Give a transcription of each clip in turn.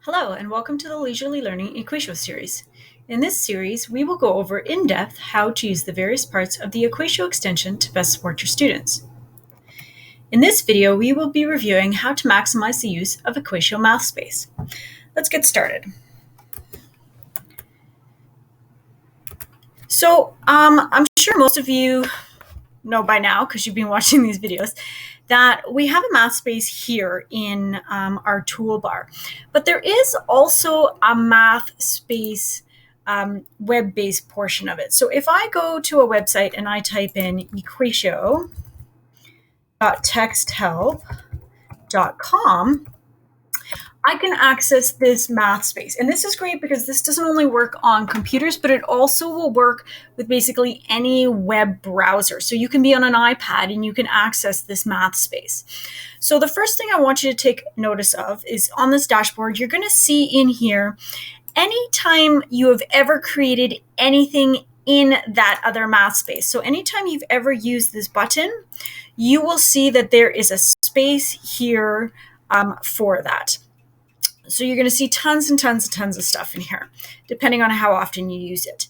Hello, and welcome to the Leisurely Learning EquatIO series. In this series, we will go over in depth how to use the various parts of the EquatIO extension to best support your students. In this video, we will be reviewing how to maximize the use of EquatIO Mathspace. Let's get started. So, I'm sure most of you know by now, because you've been watching these videos, that we have a Mathspace here in our toolbar. But there is also a Mathspace web-based portion of it. So if I go to a website and I type in EquatIO.texthelp.com, I can access this Mathspace. And this is great because this doesn't only work on computers, but it also will work with basically any web browser. So you can be on an iPad and you can access this Mathspace. So the first thing I want you to take notice of is on this dashboard, you're going to see in here, anytime you have ever created anything in that other Mathspace. So anytime you've ever used this button, you will see that there is a space here for that. So you're going to see tons and tons and tons of stuff in here, depending on how often you use it.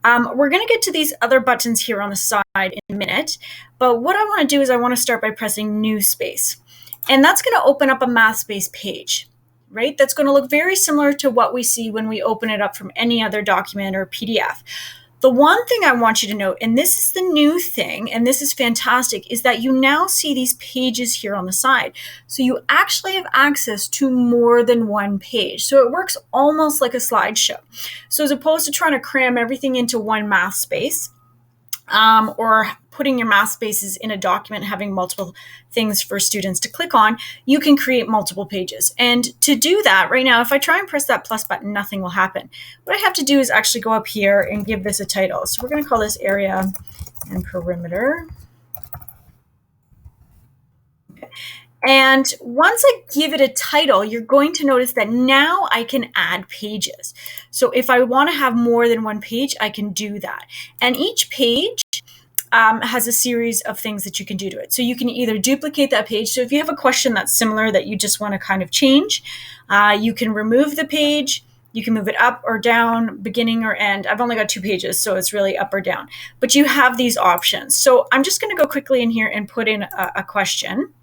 We're going to get to these other buttons here on the side in a minute, but what I want to do is I want to start by pressing New Space. And that's going to open up a Mathspace page, right? That's going to look very similar to what we see when we open it up from any other document or PDF. The one thing I want you to note, and this is the new thing, and this is fantastic, is that you now see these pages here on the side. So you actually have access to more than one page. So it works almost like a slideshow. So as opposed to trying to cram everything into one Mathspace, or putting your Mathspaces in a document, having multiple things for students to click on, you can create multiple pages. And to do that right now, if I try and press that plus button, nothing will happen. What I have to do is actually go up here and give this a title. So we're going to call this area and perimeter. Okay. And once I give it a title, you're going to notice that now I can add pages. So if I want to have more than one page, I can do that. And each page has a series of things that you can do to it. So you can either duplicate that page. So if you have a question that's similar that you just want to kind of change, you can remove the page. You can move it up or down, beginning or end. I've only got 2 pages, so it's really up or down. But you have these options. So I'm just going to go quickly in here and put in a question.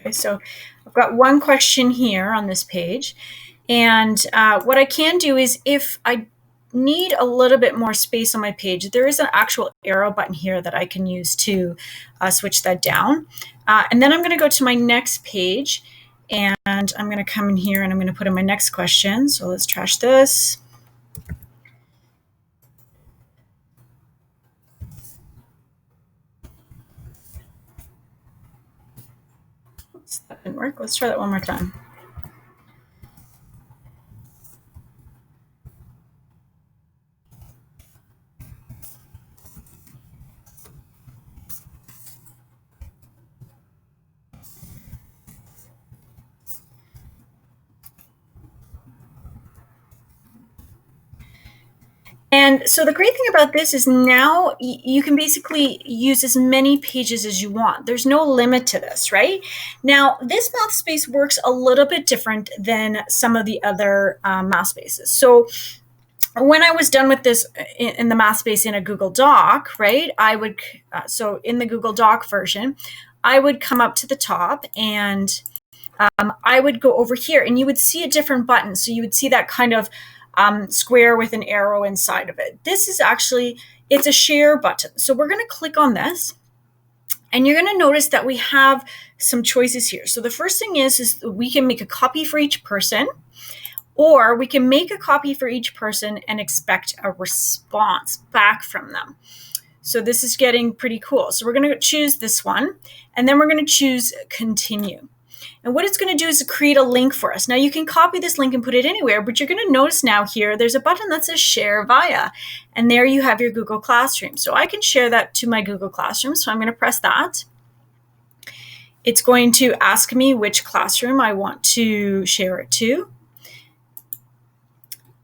Okay, so I've got one question here on this page. And what I can do is if I need a little bit more space on my page, there is an actual arrow button here that I can use to switch that down. And then I'm going to go to my next page and I'm going to come in here and I'm going to put in my next question. So let's trash this. Oops, that didn't work. Let's try that one more time. And so the great thing about this is now you can basically use as many pages as you want. There's no limit to this, right? Now, this Mathspace works a little bit different than some of the other Mathspaces. So when I was done with this in the Mathspace in a Google Doc, right, I would, so in the Google Doc version, I would come up to the top and I would go over here and you would see a different button. So you would see that kind of square with an arrow inside of it. This is actually, it's a share button. So we're going to click on this and you're going to notice that we have some choices here. So the first thing is we can make a copy for each person, or we can make a copy for each person and expect a response back from them. So this is getting pretty cool. So we're going to choose this one and then we're going to choose continue. And what it's going to do is create a link for us. Now you can copy this link and put it anywhere, but you're going to notice now here, there's a button that says share via, and there you have your Google Classroom. So I can share that to my Google Classroom. So I'm going to press that. It's going to ask me which classroom I want to share it to.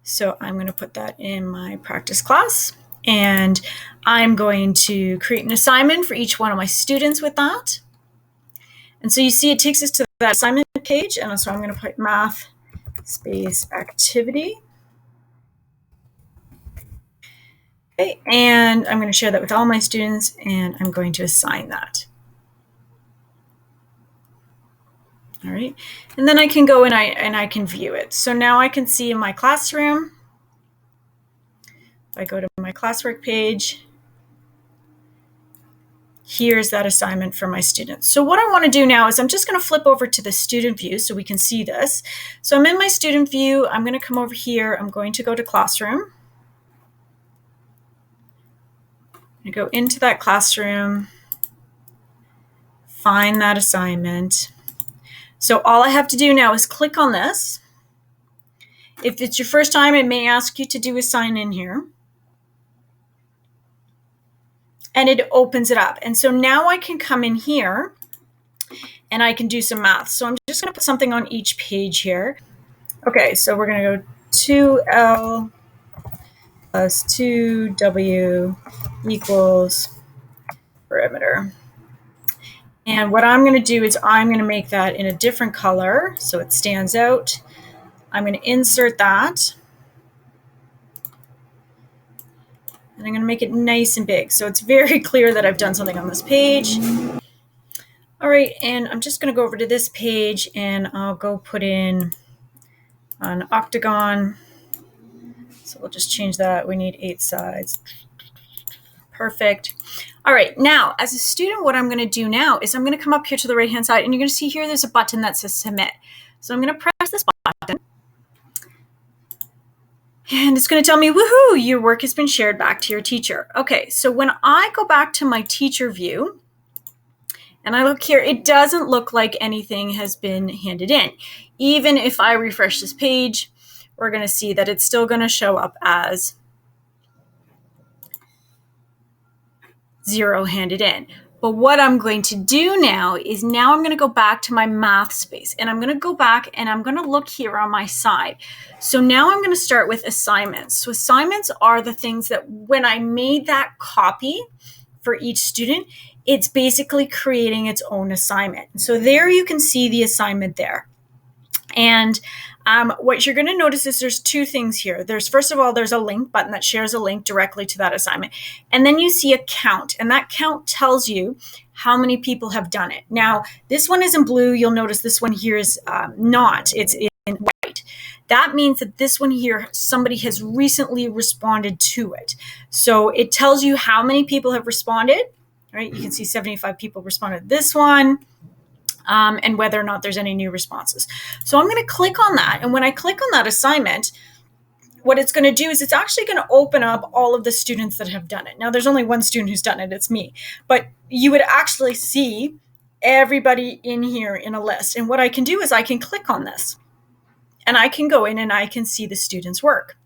So I'm going to put that in my practice class, and I'm going to create an assignment for each one of my students with that. And so you see it takes us to that assignment page, and so I'm going to put math space activity. Okay, and I'm going to share that with all my students, and I'm going to assign that. All right, and then I can go and I can view it. So now I can see in my classroom, if I go to my classwork page, here's that assignment for my students. So what I want to do now is I'm just going to flip over to the student view so we can see this. So I'm in my student view. I'm going to come over here. I'm going to go to classroom. I'm going to go into that classroom, find that assignment. So all I have to do now is click on this. If it's your first time, it may ask you to do a sign in here. And it opens it up. And so now I can come in here and I can do some math. So I'm just going to put something on each page here. Okay, so we're going to go 2L plus 2W equals perimeter. And what I'm going to do is I'm going to make that in a different color so it stands out. I'm going to insert that. And I'm going to make it nice and big so it's very clear that I've done something on this page. All right, and I'm just going to go over to this page and I'll go put in an octagon. So we'll just change that. We need 8 sides. Perfect. All right, now as a student, what I'm going to do now is I'm going to come up here to the right-hand side, and you're going to see here there's a button that says submit. So I'm going to press this button. And it's going to tell me, woohoo, your work has been shared back to your teacher. Okay, so when I go back to my teacher view, and I look here, it doesn't look like anything has been handed in. Even if I refresh this page, we're going to see that it's still going to show up as 0 handed in. But what I'm going to do now is I'm going to go back to my Mathspace, and I'm going to go back and I'm going to look here on my side. So now I'm going to start with assignments. So assignments are the things that when I made that copy for each student, it's basically creating its own assignment. So there you can see the assignment there. And what you're going to notice is there's 2 things here. First of all, there's a link button that shares a link directly to that assignment. And then you see a count, and that count tells you how many people have done it. Now, this one is in blue. You'll notice this one here is not. It's in white. That means that this one here, somebody has recently responded to it. So it tells you how many people have responded. Right? You can see 75 people responded to this one. And whether or not there's any new responses. So I'm going to click on that. And when I click on that assignment, what it's going to do is it's actually going to open up all of the students that have done it. Now, there's only one student who's done it. It's me. But you would actually see everybody in here in a list. And what I can do is I can click on this. And I can go in and I can see the student's work.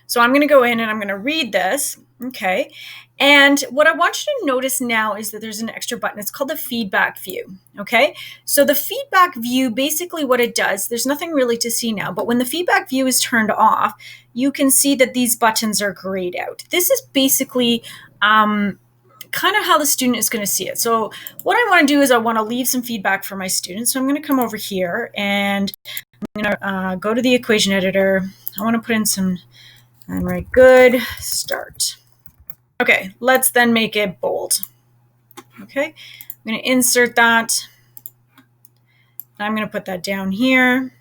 So I'm going to go in and I'm going to read this. Okay. And what I want you to notice now is that there's an extra button. It's called the feedback view. Okay. So the feedback view, basically what it does, there's nothing really to see now, but when the feedback view is turned off, you can see that these buttons are grayed out. This is basically kind of how the student is going to see it. So what I want to do is I want to leave some feedback for my students. So I'm going to come over here and I'm going to go to the equation editor. I want to put in some, and write good, start. Okay, let's then make it bold. Okay, I'm going to insert that. I'm going to put that down here.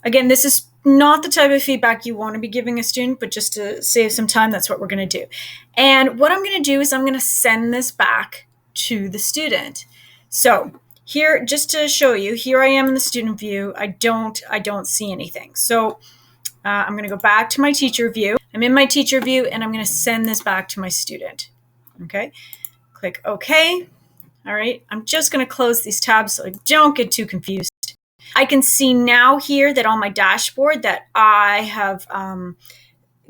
Again, this is not the type of feedback you want to be giving a student, but just to save some time, that's what we're going to do. And what I'm going to do is I'm going to send this back to the student. So here, just to show you, here I am in the student view. I don't see anything. So I'm going to go back to my teacher view. I'm in my teacher view, and I'm going to send this back to my student. Okay, click OK. All right, I'm just going to close these tabs so I don't get too confused. I can see now here that on my dashboard that I have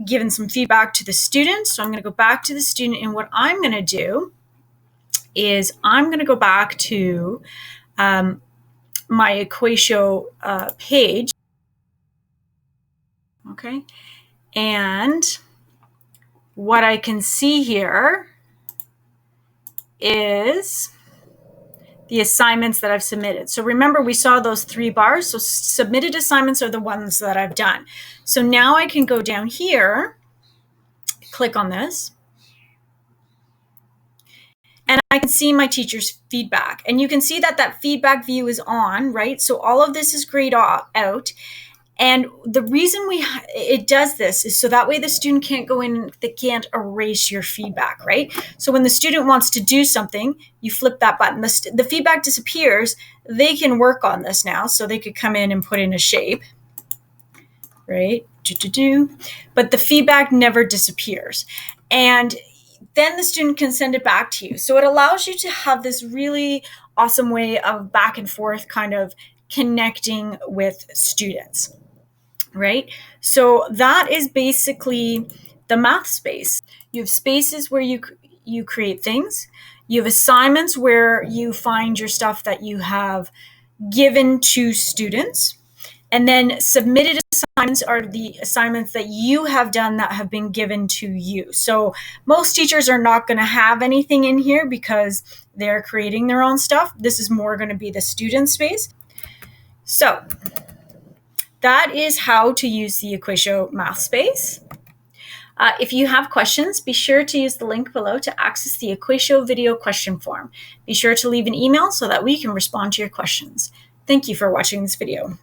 given some feedback to the student. So I'm going to go back to the student, and what I'm going to do is I'm going to go back to my EquatIO page. Okay, and what I can see here is the assignments that I've submitted. So remember, we saw those 3 bars. So submitted assignments are the ones that I've done. So now I can go down here, click on this, and I can see my teacher's feedback. And you can see that that feedback view is on, right? So all of this is grayed out. And the reason it does this is so that way the student can't go in, they can't erase your feedback, right? So when the student wants to do something, you flip that button, the feedback disappears. They can work on this now. So they could come in and put in a shape, right? But the feedback never disappears. And then the student can send it back to you. So it allows you to have this really awesome way of back and forth kind of connecting with students. Right? So that is basically the math space. You have spaces where you create things. You have assignments where you find your stuff that you have given to students. And then submitted assignments are the assignments that you have done that have been given to you. So most teachers are not going to have anything in here because they're creating their own stuff. This is more going to be the student space. So that is how to use the EquatIO Mathspace. If you have questions, be sure to use the link below to access the EquatIO video question form. Be sure to leave an email so that we can respond to your questions. Thank you for watching this video.